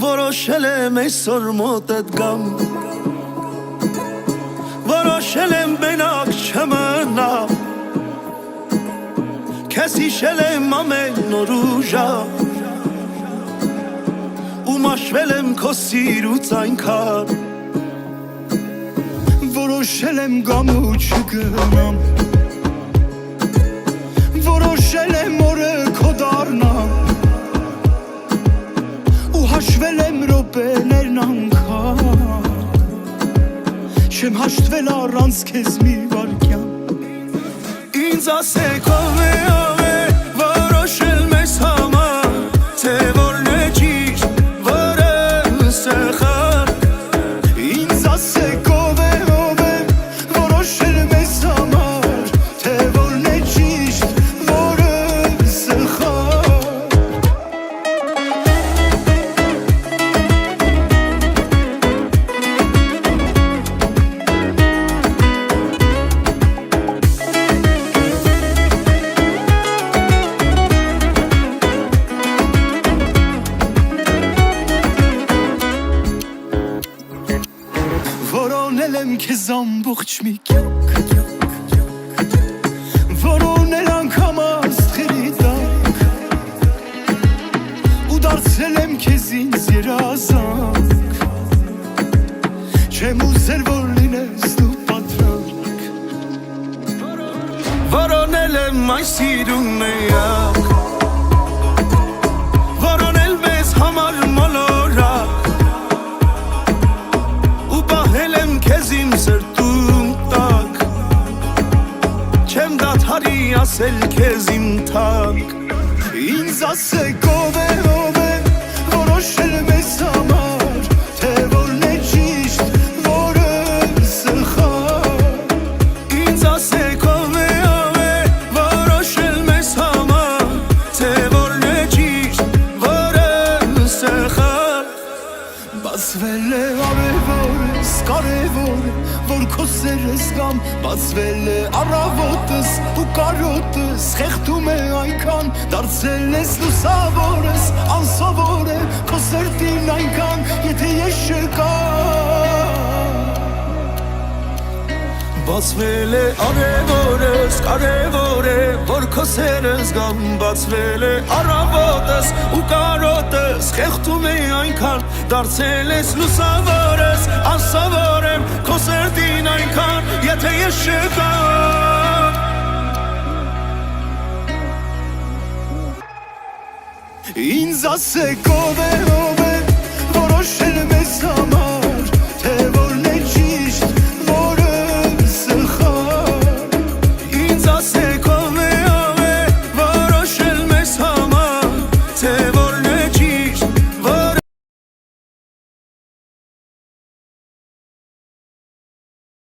Որոշել եմ այսօր մոտդ գամ Որոշել եմ մենակ չմնամ Քեզ հիշել եմ ամեն օր ու ժամ Ու մաշվել եմ քո սիրուց այնքան Որոշել եմ գամ ու չգնամ Որոշել եմ օրը քո դառնամ Հաշվել եմ րոպեներն անգամ Չեմ հաշտվել առանց քեզ մի վայրկյան Ինձ ասեք ով է որոշել մեզ համար Թե որն է ճիշտ, որը սխալ Ինձ ասեք ով է որոշել մեզ համար Թե որն է ճիշտ, որը սխալ Որոնել եմ քեզ ամբողջ մի կյանք Որոնել անգամ աստղերի տակ Ու դարձել եմ քեզ ինձ երազանք Չեմ ուզել որ լինես դու պատրանք Որոնել եմ այս սիրուն միակ Որոնել մեզ համար մոլորակ Ու պահել եմ քեզ իմ սրտում տակ Չեմ դադարի ասել քեզ իմ թակ Ինձ ասեք ով է որոշել մեզ համար Թե որն է ճիշտ, որը սխալ Ինձ ասեք ով է որոշել մեզ համար Թե որն է ճիշտ, որը սխալ Բացվել է արևորս, կարևոր է, որ քո սերս գամ Բացվել է առավոտս ու կարոտս, խեղդում է այնքան Դարձել ես լուսավորս, անսովոր է, քո սրտին այնքան Եթե ես չկամ Բացվել է արևորս, կարևոր է, որ քո սերս գամ Բացվել է առավոտս ու կարոտս, խեղդում է այնքան Դարձել ես լուսավորս, անսովոր եմ, քո սրտին այնքան Եթե ես չկամ Ինձ ասեք ով է